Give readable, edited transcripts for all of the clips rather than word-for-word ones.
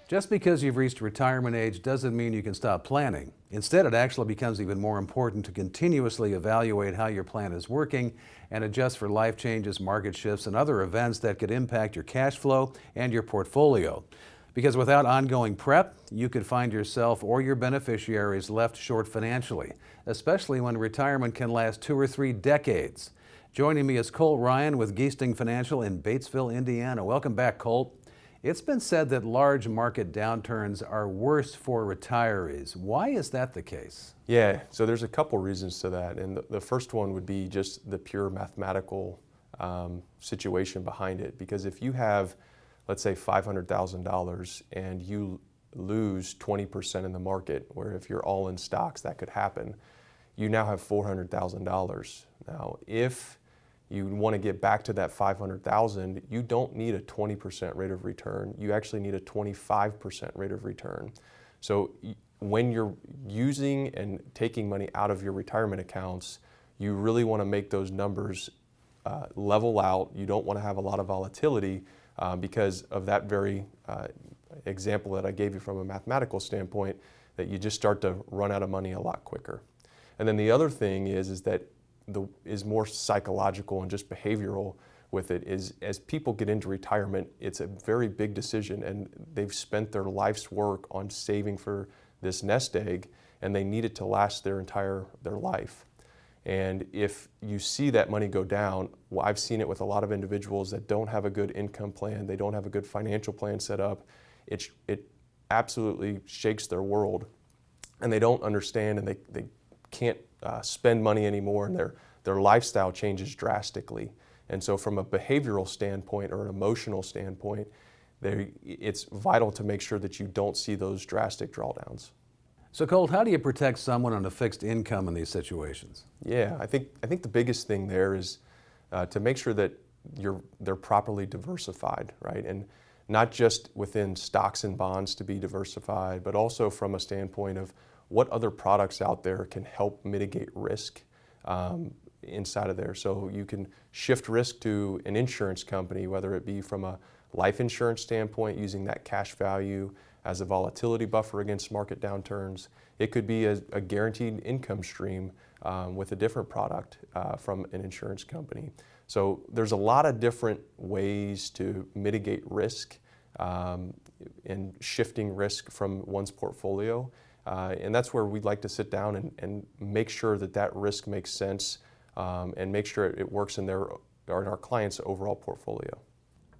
Just because you've reached retirement age doesn't mean you can stop planning. Instead, it actually becomes even more important to continuously evaluate how your plan is working and adjust for life changes, market shifts, and other events that could impact your cash flow and your portfolio. Because without ongoing prep, you could find yourself or your beneficiaries left short financially, especially when retirement can last 2 or 3 decades. Joining me is Colt with Giesting Financial in Batesville, Indiana. Welcome back, Colt. It's been said that large market downturns are worse for retirees. Why is that the case? Yeah, so there's a couple reasons to that. And the first one would be just the pure mathematical situation behind it. Because if you have, let's say, $500,000 and you lose 20% in the market, where if you're all in stocks, that could happen, you now have $400,000. Now, if you want to get back to that 500,000, you don't need a 20% rate of return. You actually need a 25% rate of return. So when you're using and taking money out of your retirement accounts, you really want to make those numbers level out. You don't want to have a lot of volatility because of that very example that I gave you from a mathematical standpoint, that you just start to run out of money a lot quicker. And then the other thing is that is more psychological and just behavioral with it, is as people get into retirement, it's a very big decision, and they've spent their life's work on saving for this nest egg, and they need it to last their life. And if you see that money go down, well, I've seen it with a lot of individuals that don't have a good income plan, they don't have a good financial plan set up. It absolutely shakes their world, and they don't understand, and they can't spend money anymore, and their lifestyle changes drastically. And so from a behavioral standpoint or an emotional standpoint, it's vital to make sure that you don't see those drastic drawdowns. So Colt, how do you protect someone on a fixed income in these situations? Yeah, I think the biggest thing there is to make sure that they're properly diversified, right? And not just within stocks and bonds to be diversified, but also from a standpoint of what other products out there can help mitigate risk inside of there. So you can shift risk to an insurance company, whether it be from a life insurance standpoint, using that cash value as a volatility buffer against market downturns. It could be a guaranteed income stream with a different product from an insurance company. So there's a lot of different ways to mitigate risk and shifting risk from one's portfolio. And that's where we'd like to sit down and make sure that risk makes sense and make sure it works in our client's overall portfolio.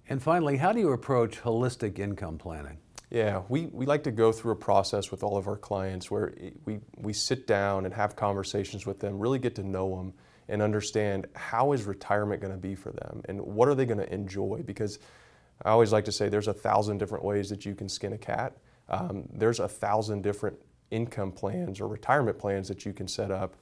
And finally, how do you approach holistic income planning? Yeah, we like to go through a process with all of our clients where we sit down and have conversations with them, really get to know them and understand how is retirement going to be for them and what are they going to enjoy. Because I always like to say there's 1,000 different ways that you can skin a cat. There's 1,000 different income plans or retirement plans that you can set up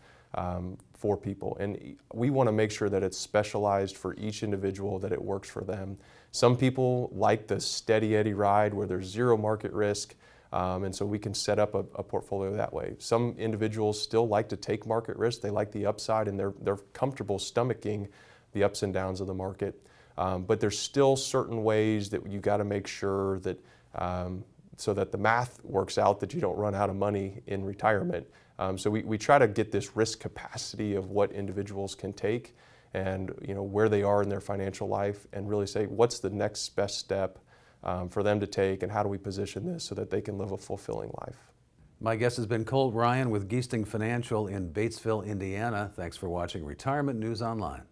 for people. And we want to make sure that it's specialized for each individual, that it works for them. Some people like the steady Eddie ride where there's zero market risk, and so we can set up a portfolio that way. Some individuals still like to take market risk. They like the upside, and they're comfortable stomaching the ups and downs of the market. But there's still certain ways that you got to make sure that so that the math works out, that you don't run out of money in retirement. So we try to get this risk capacity of what individuals can take and where they are in their financial life, and really say what's the next best step for them to take, and how do we position this so that they can live a fulfilling life. My guest has been Colt with Giesting Financial in Batesville, Indiana. Thanks for watching Retirement News Online.